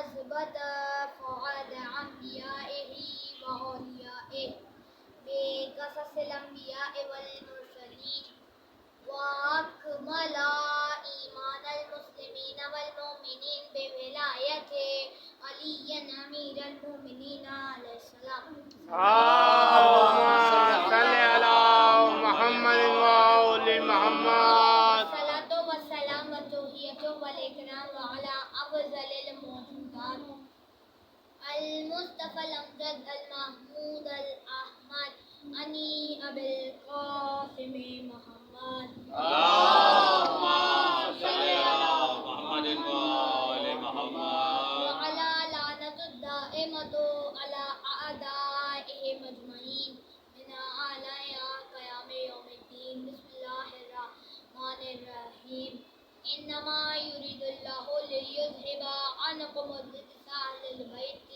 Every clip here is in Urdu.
أثبت فؤاد أنبيائه وأوليائه بقصص الأنبياء والمرسلين وأكمل إيمان المسلمين والمؤمنين بولاية علي أمير المؤمنين عليه السلام. اللهم صل على محمد وآل محمد. الصلاة والسلام والتحية والإكرام على أفضل الموجودات المصطفى الأمجد المحمود الأحمد أني أبي القاسم محمد. اللهم صل على محمد وآل محمد. وعلى لعنة الدائمة على أعدائهم أجمعين من على قيام يوم الدين. بسم الله الرحمن الرحيم. إنما يريد الله ليذهب عنكم الرجس أهل البيت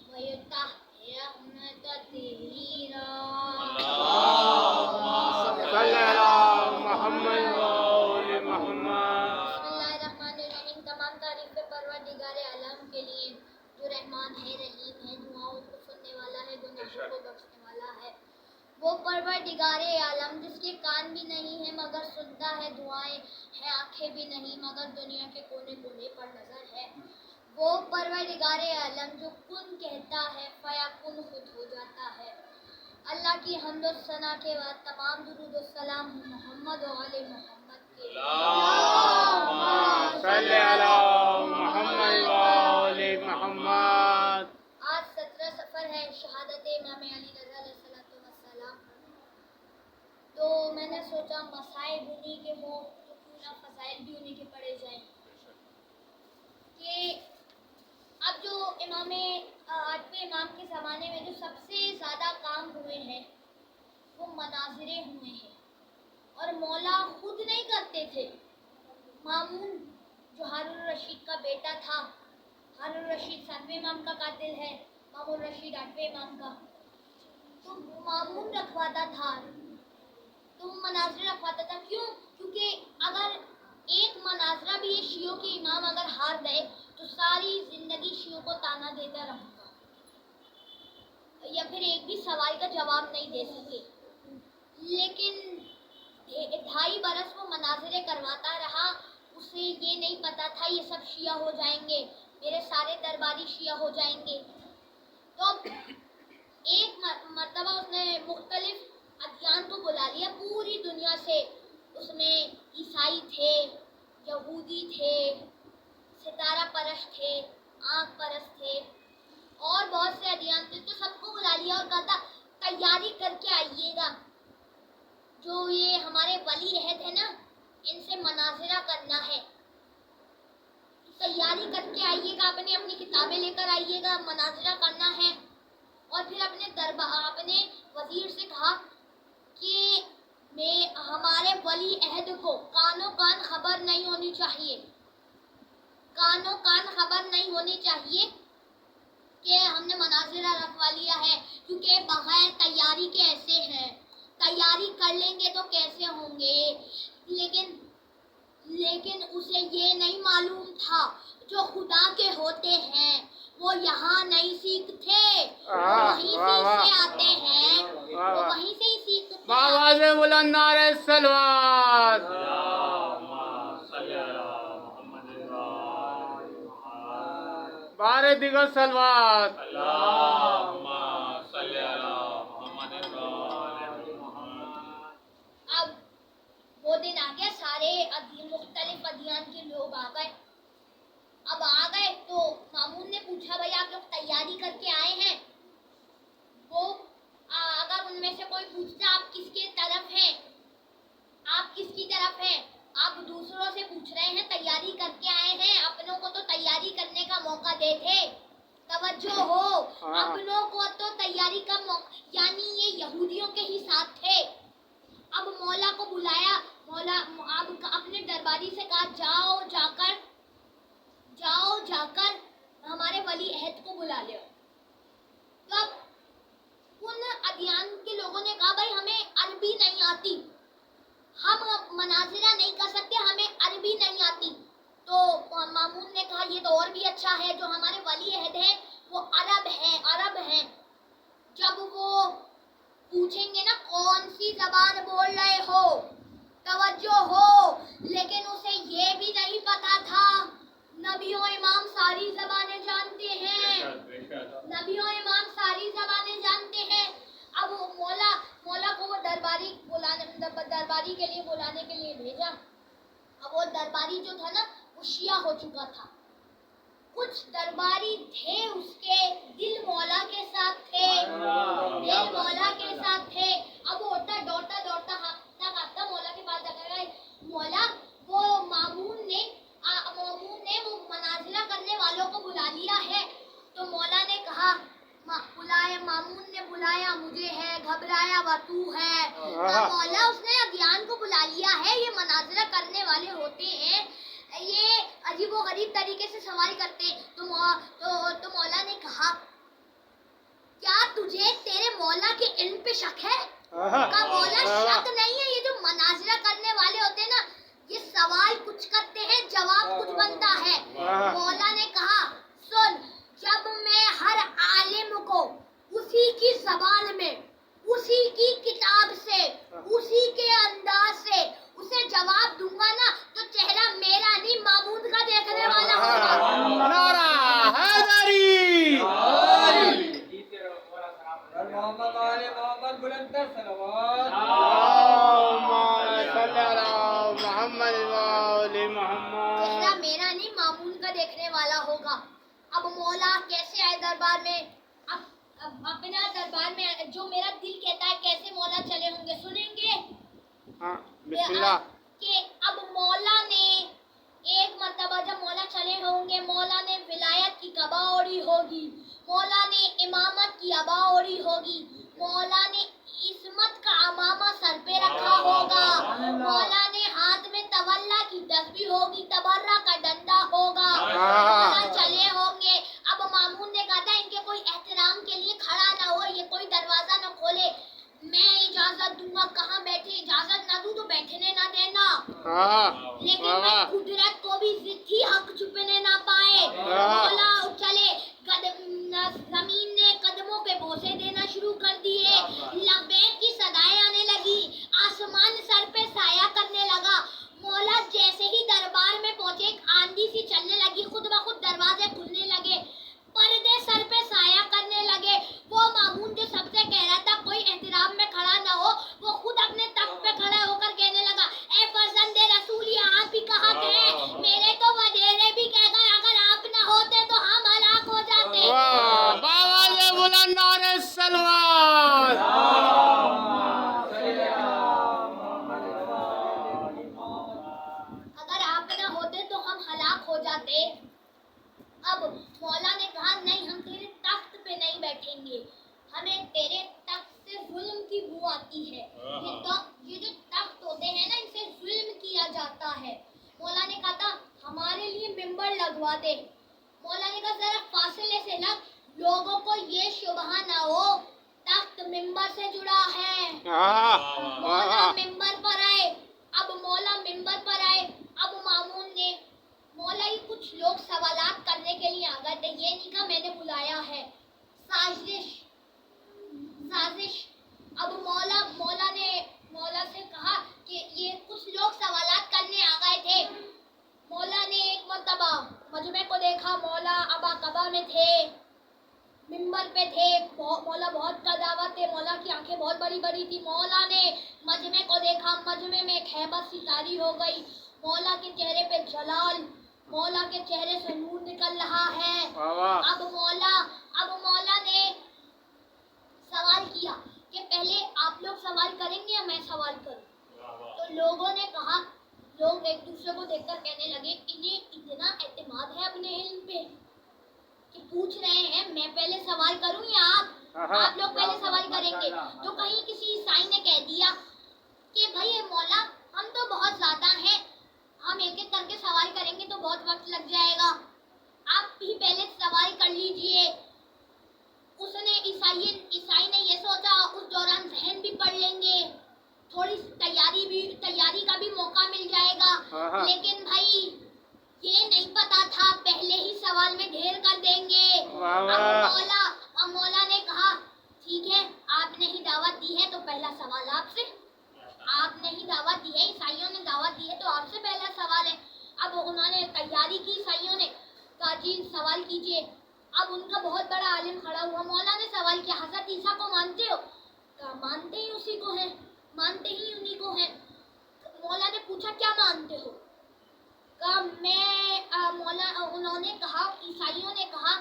ويطهركم تطهيرا. اللهم صل على محمد وآل محمد. بسم اللہ الرحمن الرحیم. تمام تعریفیں پروردگار عالم کے لیے جو رحمان ہے، رحیم ہے، دعاؤں کو سننے والا ہے، گناہوں کو بخشنے والا ہے. وہ پروردگار عالم جس کے کان بھی نہیں ہیں مگر سنتا ہے، دعائیں ہیں آنکھیں بھی نہیں مگر دنیا کے کونے کونے پر نظر ہے. وہ پروردگار عالم جو کن کہتا ہے فیکن خود ہو جاتا ہے. اللہ کی حمد و ثنا کے بعد تمام درود و سلام محمد و آل محمد کے. اللهم صل على محمد وآل محمد. آج 17 سفر ہے، شہادت امام علی رضا علیہ السلام. تو میں نے سوچا مسائل انہی کے ہوں تو کیوں نہ فضائل بھی انہی کے پڑھے جائیں. کہ اب جو آٹھویں امام کے زمانے میں جو سب سے زیادہ کام ہوئے ہیں وہ مناظرے ہوئے ہیں، اور مولا خود نہیں کرتے تھے. مامون جو ہارون الرشید کا بیٹا تھا، ہارون الرشید 7ویں امام کا قاتل ہے، مامون رشید 8ویں امام کا، تو مامون رکھواتا تھا، تو مناظرے رکھواتا تھا. کیوں؟ کیونکہ اگر ایک مناظرہ بھی یہ شیعوں کے امام اگر ہار گئے تو ساری زندگی شیعوں کو تانا دیتا رہے گا، یا پھر ایک بھی سوال کا جواب نہیں دے سکے. لیکن 2.5 برس وہ مناظرے کرواتا رہا. اسے یہ نہیں پتا تھا یہ سب شیعہ ہو جائیں گے، میرے سارے درباری شیعہ ہو جائیں گے. تو ایک مرتبہ اس نے مختلف ادیان کو بلا لیا پوری دنیا سے. اس میں عیسائی تھے، یہودی تھے، ستارہ پرست تھے، آنکھ پرست تھے، اور بہت سے ادیان تھے. تو سب کو بلا لیا اور کہا تھا تیاری کر کے آئیے گا، جو یہ ہمارے ولی عہد ہے نا ان سے مناظرہ کرنا ہے. تیاری کر کے آئیے گا، اپنی کتابیں لے کر آئیے گا، مناظرہ کرنا ہے. اور پھر اپنے وزیر سے کہا کہ ہمارے ولی عہد کو کانوں کان خبر نہیں ہونی چاہیے، کانوں کان خبر نہیں ہونی چاہیے کہ ہم نے مناظرہ رکھوا لیا ہے، کیونکہ بغیر تیاری کے ایسے ہیں، تیاری کر لیں گے تو کیسے ہوں گے. لیکن اسے یہ نہیں معلوم تھا جو خدا کے ہوتے ہیں وہ یہاں نہیں سیکھتے، وہ وہیں سے آتے ہیں، وہ وہیں سے ہی سیکھتے ہیں. آواز بلند نعرہ صلوات. بارے دیگر صلوات. اب وہ دن آ گیا، سارے مختلف ادیان کے لوگ آ گئے. اب آ گئے تو مامون نے پوچھا بھائی آپ لوگ تیاری کر کے آئے ہیں؟ وہ اگر ان میں سے کوئی پوچھتا آپ کس کی طرف ہیں، آپ کس کی طرف ہیں، آپ دوسروں سے پوچھ رہے ہیں، تیاری کر کے آئے ہیں. اپنوں کو تو تیاری کرنے کا موقع دیتے، توجہ ہو، اپنوں کو تو تیاری کا موقع، یعنی یہ یہودیوں کے ہی ساتھ تھے. اب مولا کو بلایا، مولا اب اپنے درباری سے کہا جاؤ جا کر ہمارے ولی عہد کو بلا لو. تو اب ان ادیان کے لوگوں نے کہا بھائی ہمیں عربی نہیں آتی، ہم مناظرہ نہیں کر سکتے، ہمیں عربی نہیں آتی. تو مامون نے کہا یہ تو اور بھی اچھا ہے، جو ہمارے ہو چکا تھا. کچھ درباری تھے اس کے دل مولا کے ساتھ تھے، دل مولا کے ساتھ تھے. اب وہ دوڑتا ہاپتا مولا کے پاس جا کر گئے، مولا وہ مامون نے وہ مناظرہ کرنے والوں کو بلا لیا ہے. تو مولا نے کہا بلایا، مامون نے بلایا مجھے ہے، گھبرایا وہ تو ہے. مولا اس نے ادیان کو بلا لیا ہے، یہ مناظرہ کرنے والے ہوتے ہیں، یہ عجیب و غریب طریقے سے سوال کرتے. تو مولا نے کہا کیا تجھے تیرے مولا کے علم پہ شک ہے؟ کہا مولا شک نہیں ہے، یہ جو مناظرہ کرنے والے ہوتے ہیں نا، یہ سوال کچھ کرتے ہیں جواب کچھ بنتا ہے. مولا نے کہا سن، جب میں ہر عالم کو اسی کی زبان میں، اسی کی کتاب سے، اسی کے انداز سے اسے جواب دوں گا نا، تو چہرہ میرا نہیں مامون کا دیکھنے والا ہوگا. نعرہ حیدری. محمد آل محمد بلندر صلوات. اللہم صلی علی محمد وآل محمد. چہرہ میرا نہیں مامون کا دیکھنے والا ہوگا. اب مولا کیسے آئے دربار میں؟ اب اپنا دربار میں جو میرا دل کہتا ہے کیسے مولا چلے ہوں گے، سنیں گے؟ ہاں بسم اللہ. کہ اب مولا نے ایک مرتبہ جب مولا چلے ہوں گے، مولا نے ولایت کی قبا اوڑھی ہوگی، مولا نے امامت کی عبا اوڑھی ہوگی، مولا نے عصمت کا عمامہ سر پہ رکھا ہوگا، مولا نے ہاتھ میں تولا کی تسبیح ہوگی، تبرہ کا ڈنڈا ہوگا، مولا چلے ہوں گے. اب مامون نے کہا تھا ان کے کوئی احترام کے لیے کھڑا نہ ہو، یہ کوئی دروازہ نہ کھولے، میں اجازت دوں گا. کہاں بیٹھے؟ اجازت نہ دوں تو بیٹھنے نہ دینا، لیکن میں قدرت کو بھی ضدی حق چھپنے نہ پائے. مولا چلے، زمین نے قدموں پہ بوسے دینا شروع کر دیے، لبیک کی صدائیں آنے لگی، آسمان سر پہ سایہ کرنے لگا. مولا جیسے ہی دربار میں پہنچے ایک آندھی سی چلنے لگی، خود بخود دروازے کھلنے لگے، پردے سر پہ سایہ کرنے لگے. وہ مامون جو سب سے کہہ رہا تھا کوئی احترام میں کھڑا نہ ہو، وہ خود اپنے تخت پہ کھڑا ہو کر کہنے لگا اے فرزند رسول، یہاں بھی کہا کہ میرے تو وڈیرے بھی کہہ گئے اگر آپ نہ ہوتے تو ہم ہلاک ہو جاتے. باواز بلند نعرہ سلوات. اگر آپ نہ ہوتے تو ہم ہلاک ہو جاتے. اب مولا نے کہا نہیں، ہم تیرے تخت پہ نہیں بیٹھیں گے، ہمیں تیرے تخت سے ظلم کی بو آتی ہے. یہ جو تخت ہوتے ہیں نا، ان سے ظلم کیا جاتا ہے. مولا نے کہا تھا ہمارے لیے ممبر لگوا دے. مولا نے کہا ذرا فاصلے سے لگ، لوگوں کو یہ شبہ نہ ہو تخت ممبر سے جڑا ہے. مولا ممبر پر آئے. اب مولا ممبر پر آئے. اب مامون نے مولا ہی کچھ لوگ سوالات کرنے کے لیے آ گئے تھے، یہ نہیں کہا میں نے بلایا ہے، سازش. اب مولا نے مولا سے کہا کہ یہ کچھ لوگ سوالات کرنے آ گئے تھے. مولا نے ایک مرتبہ مجمع کو دیکھا، مولا ابا کعبہ میں تھے، ممبر پہ تھے، مولا بہت قداوت تھے، مولا کی آنکھیں بہت بڑی بڑی تھی. مولا نے مجمع کو دیکھا، مجمع میں ایک ہیبت سی طاری ہو گئی، مولا کے چہرے پہ جلال، مولا کے چہرے سے نور نکل رہا ہے. اب مولا نے سوال کیا کہ پہلے آپ لوگ سوال کریں گے یا میں سوال کروں؟ تو لوگوں نے کہا، لوگ ایک دوسرے کو دیکھ کر کہنے لگے انہیں اتنا اعتماد ہے اپنے علم پہ کہ پوچھ رہے ہیں میں پہلے سوال کروں یا آپ لوگ پہلے سوال کریں گے. تو کہیں کسی عیسائی نے کہہ دیا کہ بھائی مولا ہم تو بہت زیادہ ہیں، ہم ایک ایک کر کے سوال کریں گے تو بہت وقت لگ جائے گا، آپ بھی پہلے سوال کر لیجئے. اس نے عیسائی نے یہ سوچا اس دوران ذہن بھی پڑھ لیں گے، تھوڑی تیاری کا بھی موقع مل جائے گا. لیکن بھائی یہ نہیں پتا تھا پہلے ہی سوال میں ڈھیر کر دیں گے. اب مولا نے کہا ٹھیک ہے، آپ نے ہی دعوت دی ہے تو پہلا سوال آپ سے، آپ نے ہی دعوت دی ہے، عیسائیوں نے دعوت دی ہے تو آپ سے پہلا سوال ہے. اب انہوں نے تیاری کی، عیسائیوں نے کہا جی سوال کیجئے. اب ان کا بہت بڑا عالم کھڑا ہوا، مولا نے سوال کیا حضرت عیسیٰ کو مانتے ہو؟ کہا مانتے ہی اسی کو ہیں، مانتے ہی انہی کو ہیں. مولا نے پوچھا کیا مانتے ہو؟ انہوں نے کہا، عیسائیوں نے کہا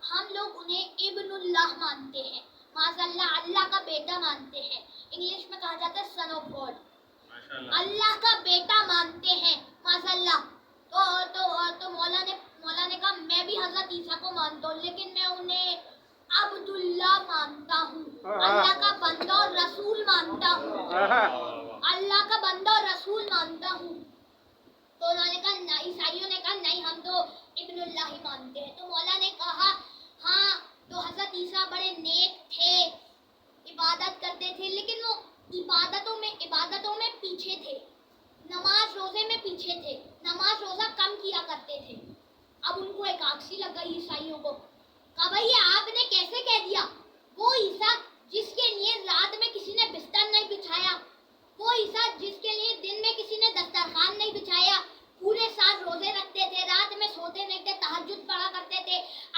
ہم لوگ انہیں ابن اللہ مانتے ہیں، معاذ اللہ اللہ کا بیٹا مانتے ہیں، انگلش میں کہا جاتا ہے سن آف گاڈ، اللہ کا بیٹا مانتے ہیں معاذ اللہ۔ تو مولا نے کہا میں بھی حضرت عیسیٰ کو مانتا ہوں، لیکن میں انہیں عبداللہ مانتا ہوں، اللہ کا بندہ اور رسول مانتا ہوں، اللہ کا بندہ اور رسول مانتا ہوں۔ تو انہوں نے کہا، عیسائیوں نے کہا نہیں ہم تو ابن اللہ ہی مانتے ہیں۔ تو مولا نے کہا ہاں تو حضرت عیسیٰ بڑے نیک تھے، عبادت کرتے تھے، لیکن وہ عبادتوں میں پیچھے تھے، نماز روزے میں پیچھے تھے، نماز روزہ کم کیا کرتے تھے۔ اب ان کو ایک آکسی لگ گئی عیسائیوں کو، کہا بھائی یہ آپ نے کیسے کہہ دیا؟ وہ عیسیٰ جس کے لیے رات میں کسی نے بستر نہیں بچھایا، وہ عیسیٰ جس کے لیے دن میں کسی نے دسترخوان نہیں بچھایا، پورے سال روزے رکھتے تھے، رات میں سوتے نہیں تھے، تہجد پڑھا کرتے تھے،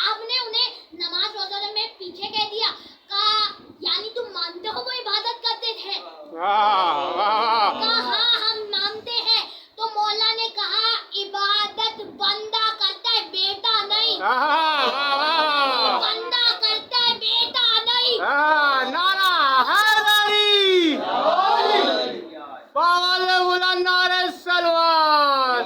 آپ نے انہیں نماز روزے میں پیچھے کہہ دیا؟ کہا یعنی تم مانتے ہو وہ عبادت کرتے تھے؟ کہا ہاں ہم مانتے ہیں۔ تو مولا نے کہا عبادت بندہ کرتا ہے بیٹا نہیں، بندہ کرتا ہے بیٹا نہیں۔ نعرہ حیدری، باول بلند نعرہ سلوات،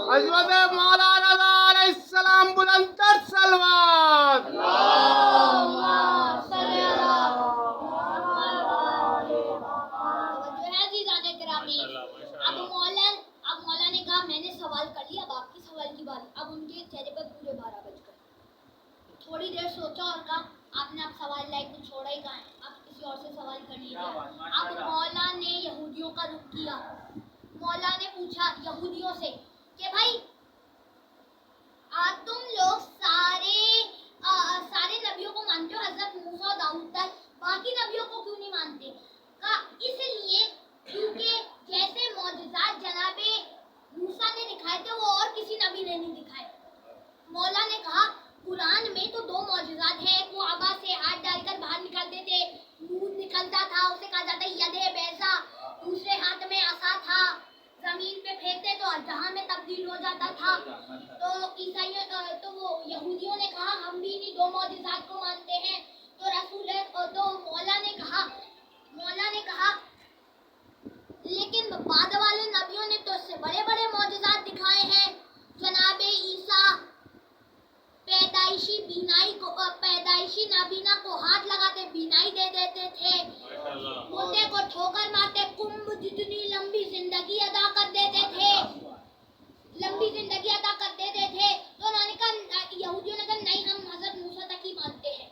حضرت مولانا رضا علیہ السلام بلند تر سلوات۔ اب مولا نے کہا میں نے سوال کر لیا، اب آپ کی سوال کی باری۔ اب ان کے چہرے پر پورے 12 بج گئے۔ تھوڑی دیر سوچا اور کہا آپ نے اب سوال لائق کو چھوڑا ہی کہاں ہے، اب کسی اور سے سوال کر لیجیے۔ اب مولا نے یہودیوں کا رخ کیا، مولا نے پوچھا یہودیوں سے کہ بھائی تم لوگ سارے نبیوں کو مانتے ہو، حضرت موسیٰ اور داؤد تک، باقی نبیوں کو کیوں نہیں مانتے؟ کہا اس لیے کیونکہ جیسے معجزات جناب موسیٰ نے دکھائے تھے وہ اور کسی نبی نے نہیں دکھائے۔ مولا نے کہا قرآن میں تو 2 معجزات ہیں، ایک وہ ابا سے ہاتھ ڈال کر باہر نکلتے تھے، دودھ نکلتا تھا، اسے کہا جاتا ہے ید بیضا، دوسرے ہاتھ میں عصا تھا، زمین پہ پھینکتے تو جہاں میں تبدیل ہو جاتا تھا۔ تو وہ یہودیوں نے کہا ہم بھی انہی 2 معجزات کو مانتے ہیں۔ تو مولا نے کہا لیکن بعد والے نبیوں نے تو اس سے بڑے بڑے معجزات دکھائے ہیں، جناب عیسیٰ پیدائشی نابینا کو ہاتھ لگاتے بینائی دے دیتے تھے، موٹے کو ٹھوکر مارتے کمب جتنی لمبی زندگی عطا کر دیتے تھے، تو انہوں نے کہا یہودیوں نے کہا نہیں ہم حضرت موسیٰ تک ہی مانتے ہیں۔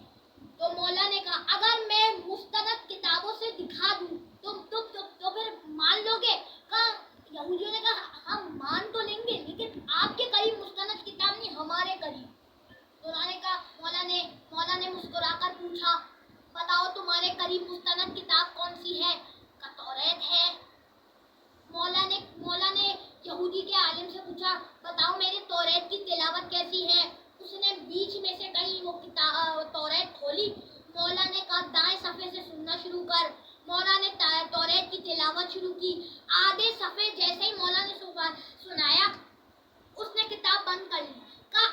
تو مولا نے کہا اگر میں مستند کتابوں سے دکھا دوں تو پھر مان لو گے؟ کہا یہودیوں نے کہا ہم مان تو لیں گے لیکن آپ کے قریب مستند کتاب نہیں، ہمارے قریب۔ تو انہوں نے کہا مولا نے مسکرا کر پوچھا بتاؤ تمہارے قریب مستند کتاب کون سی ہے؟ کہا توریت ہے۔ مولا نے یہودی کے عالم سے پوچھا بتاؤ میری توریت کی تلاوت کیسی ہے؟ اس نے بیچ میں سے کہیں وہ توریت کھولی، مولا نے کہا دائیں صفحے سے سننا شروع کر۔ مولا نے توریت کی تلاوت شروع کی، آدھے صفحے جیسے ہی مولا نے سنایا اس نے کتاب بند کر لی۔ کہا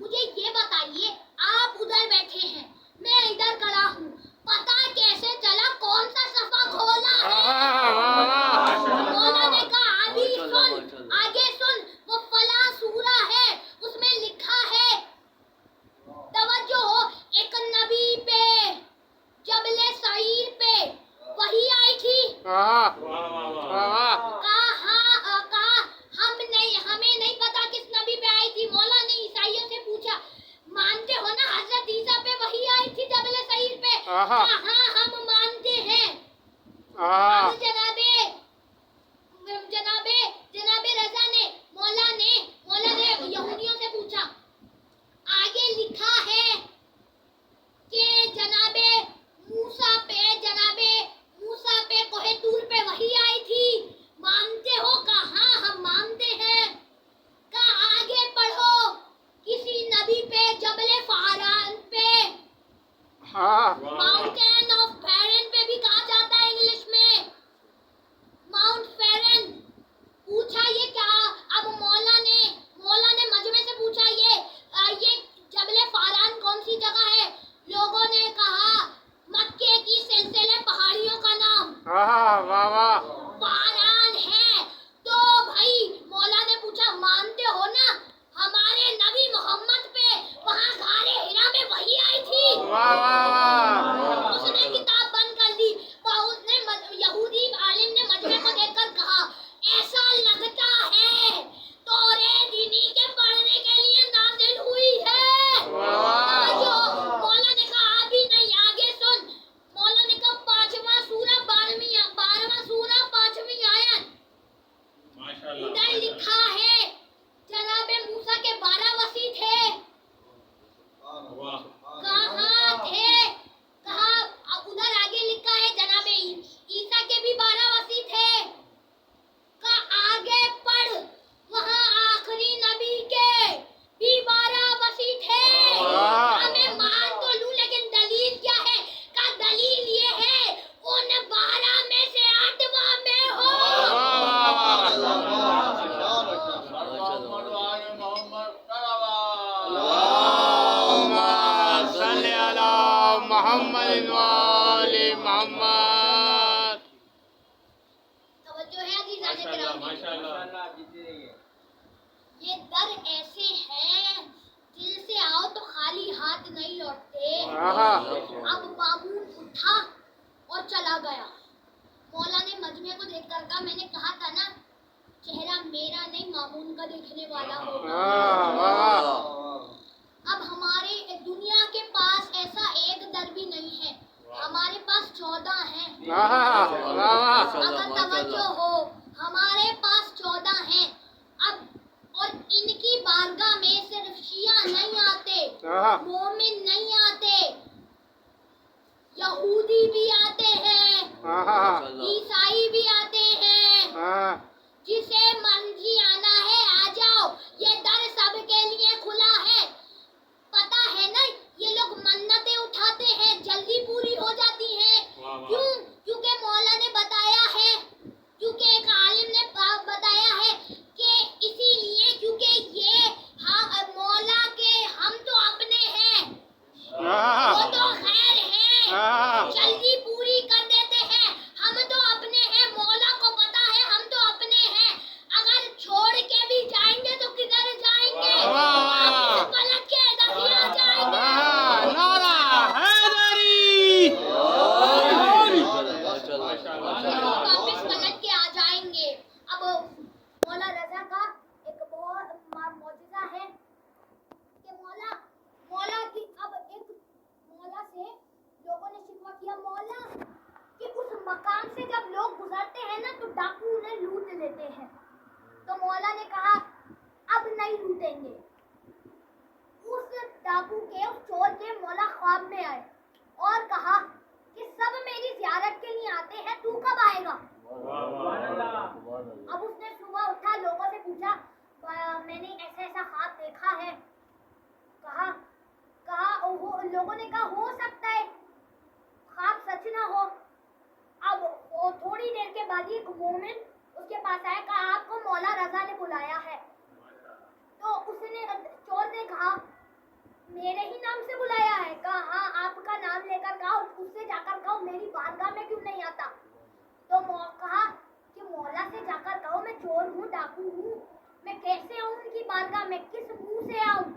مجھے یہ بتائیے آپ ادھر بیٹھے ہیں میں ادھر کھڑا ہوں، پتا کیسے چلا کون سا صفحہ کھولا ہے؟ مولا نے کہا ابھی سن، آگے سن، وہ فلاں سورہ ہے اس میں لکھا ہے، توجہ ہو، ایک نبی پہ جبل سعیر پہ وحی آئی تھی۔ ہمیں نہیں پتا کس نبی پہ آئی تھی۔ مولا نے عیسائیوں سے پوچھا مانتے ہو نا حضرت عیسیٰ پہ وحی آئی تھی جبل سعیر پہ؟ ہاں ہم مانتے ہیں۔ جناب رضا نے مولا نے یہودیوں سے پوچھا آگے لکھا ہے کہ جناب موسیٰ پہ کوہ طور پہ وحی آئی تھی، مانتے ہو؟ کہا ہاں ہم مانتے ہیں۔ کہا آگے پڑھو، کسی نبی پہ جبل فاران پہ، ماؤنٹین آف فیرن پہ بھی کہا جاتا ہے انگلش میں، اللهم صل علی محمد وآل محمد. توجہ ہے عزیزان کرام. ماشاءاللہ جیتے رہیے. یہ در ایسے ہیں دل سے آؤ تو خالی ہاتھ نہیں لوٹتے. اب مامون اٹھا اور چلا گیا. مولا نے مجمع کو دیکھ کر کہا میں نے کہا تھا نا چہرہ میرا نہیں مامون کا دیکھنے والا ہوگا. اب ہمارے دنیا کے پاس ایسا ایک در بھی نہیں ہے, ہمارے پاس 14 ہیں. اگر توجہ ہو ہمارے پاس 14 ہیں. اب اور ان کی بارگاہ میں صرف شیعہ نہیں آتے, مومن نہیں آتے, یہودی بھی آتے ہیں, عیسائی بھی آتے ہیں. جسے مرضی آنا ہے آ جاؤ, یہ در سب کے لیے کھلا ہے. پتا ہے نا یہ لوگ منتیں اٹھاتے ہیں جلدی پوری ہو جاتی ہیں. کیوں؟ کیونکہ مولا نے بتایا ہے, کیونکہ ایک عالم نے بتایا ہے کہ اسی لیے کیونکہ یہ مولا کے ہم تو اپنے ہیں, وہ تو خیر ہیں, جلدی پوری کر دیتے ہیں. ہم تو اپنے ہیں, مولا کو پتا ہے ہم تو اپنے ہیں. اگر چھوڑ کے بھی جائیں گے تو کدھر جائیں گے, واپس پلٹ کے ادھر ہی آ جائیں گے. واپس پلٹ کے آ جائیں گے. اب مولا رضا کا ایک بہت معجزہ ہے کہ مولا کی اب ایک مولا سے لوگوں نے شکوہ کیا مولا کہ اس مقام سے جب لوگ گزرتے ہیں نا تو ڈاکو انہیں لوٹ لیتے ہیں. تو مولا نے کہا اب نہیں لوٹیں گے. اس ڈاکو کے اس چور کے مولا خواب میں آئے اور کہا کہ سب میری زیارت کے لیے آتے ہیں, تو کب آئے گا؟ اب اس نے صبح اٹھا لوگوں سے پوچھا میں نے ایسا ایسا خواب دیکھا ہے. کہا لوگوں نے کہا ہو سکتا ہے خواب سچ نہ ہو. اب تھوڑی دیر کے بعد ایک مومن اس کے پاس آیا, کہا آپ کو مولا رضا نے بلایا ہے. تو اس نے چور نے کہا میرے ہی نام سے بلایا ہے. کہا ہاں آپ کا نام لے کر کہا, اس سے جا کر کہو میری بارگاہ میں کیوں نہیں آتا. تو کہا کہ مولا سے جا کر کہو میں چور ہوں, ڈاکو ہوں, میں کیسے آؤں ان کی بارگاہ میں, کس منہ سے آؤں.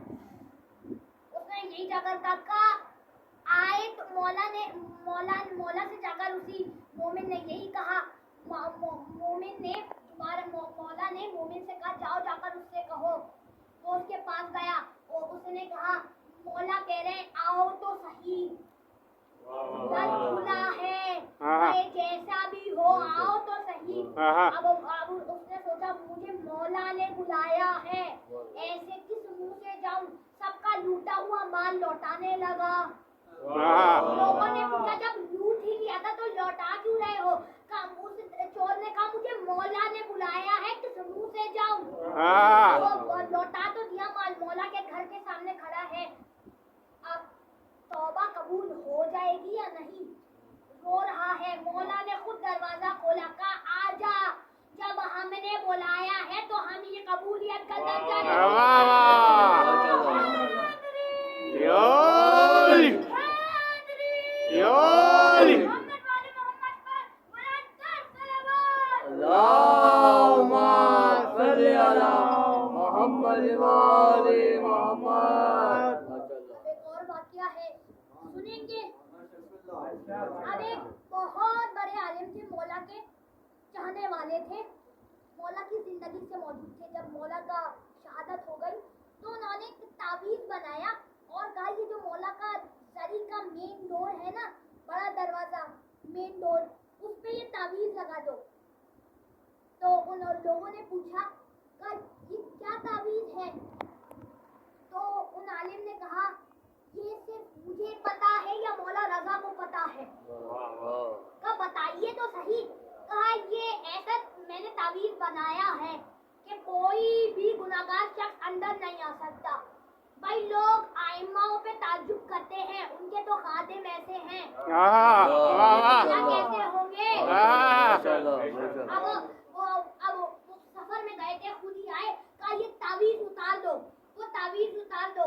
اس نے یہی جا کر کہا آئے تو مولا سے جا کر اسی مومن نے یہی کہا. مومن نے مولا نے مومن سے کہا جاؤ جا کر اس سے کہو. وہ اس کے پاس گیا اور اس نے کہا مولا کہہ رہے ہیں آؤ تو صحیح, در کھلا ہے, جیسا بھی ہو آؤ تو صحیح. اب اس نے سوچا مجھے مولا نے بلایا ہے, ایسے کس منہ سے جاؤں. سب کا لوٹا ہوا مال لوٹانے لگا. لوگوں نے پوچھا جب لوٹ ہی لیا تھا تو لوٹا کیوں رہے ہو. اس چور نے کہا مجھے مولا نے بلایا ہے, کس منہ سے جاؤں. لوٹا تو دیا مال, مولا کے گھر کے سامنے کھڑا ہے. اب توبہ قبول ہو جائے گی یا نہیں, رو رہا ہے. مولا نے خود دروازہ کھولا, کہا آ جا, جب ہم نے بلایا ہے تو ہم یہ قبولیت کا درجہ اللهم صل على محمد وآل محمد. اب ایک اور واقعہ ہے سنیں گے. اب ایک بہت بڑے عالم تھے, مولا کے چاہنے والے تھے, مولا کی زندگی سے موجود تھے. جب مولا کا شہادت ہو گئی تو انہوں نے ایک تعویذ بنایا اور کہا یہ جو مولا کا زری کا مین ڈور ہے نا, بڑا دروازہ مین ڈور, اس پہ یہ تعویذ لگا دو. تو ان لوگوں نے پوچھا کہ یہ کیا تعویذ ہے. تو ان عالم نے کہا یہ صرف مجھے پتا ہے یا مولا رضا کو پتا ہے. کہا بتائیے تو صحیح. کہا یہ ایسا میں نے تعویذ بنایا ہے کہ کوئی بھی گناہگار شخص اندر نہیں آ سکتا. بھائی لوگ ائمہ پہ تعجب کرتے ہیں, ان کے تو خادم ایسے ہیں, کیسے ہوں گے. اب سفر میں گئے تھے, خود ہی آئے, کہا یہ تعویذ اتار دو. وہ تعویذ اتار دو.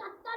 70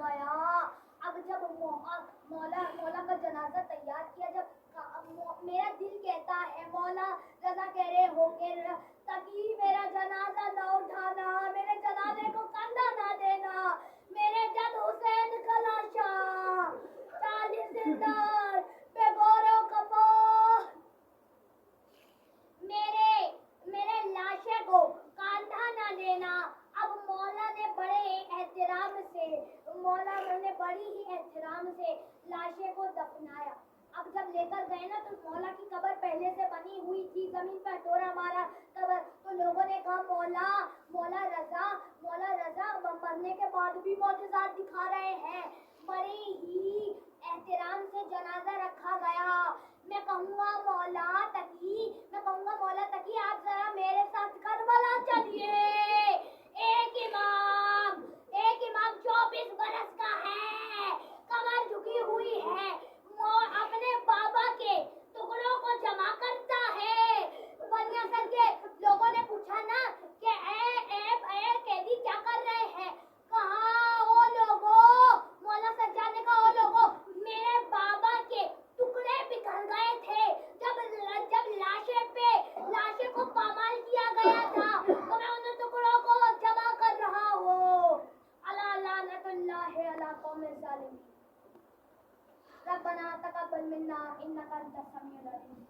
گیا. اب جب مولا کا جنازہ تیار کیا, جب میرا دل کہتا ہے مولا رضا کہہ رہے ہوں گے تقی میرا جنازہ نہ اٹھانا, میرے جنازے کو کندھا نہ دینا, میرے جد حسین کا لاشا 40 دن پہ گورو کپو میرے لاشے کو کاندھا نہ دینا. اب مولا نے بڑے بڑی ہی احترام سے لاشے کو دفنایا. اب جب لے کر گئے نا تو مولا کی قبر پہلے سے بنی ہوئی تھی, زمین پر ٹورا مارا قبر, تو لوگوں نے کہا مولا رضا مرنے کے بعد بھی معجزات دکھا رہے ہیں. بڑے ہی احترام سے جنازہ رکھا گیا. میں کہوں گا مولا تقی آپ ذرا میرے ساتھ کربلا چلیے. ایک امام 24 برس کا ہے, کمر جھکی ہوئی ہے, اپنے بابا کے ٹکڑوں کو جمع کرتا ہے. بنی اصل کے لوگوں نے پوچھا نا کہ اے قیدی کیا کر رہے ہیں, کہا او لوگوں, مولا سجاد نے کہا او لوگوں میرے بابا کے ٹکڑے بکھر گئے تھے جب لاشے کو پامال کیا گیا تھا, تو میں ان ٹکڑوں کو جمع کر رہا ہوں. الا لعنت اللہ علی قوم الظالمین. ربنا تقبل منا انک انت السمیع العلیم.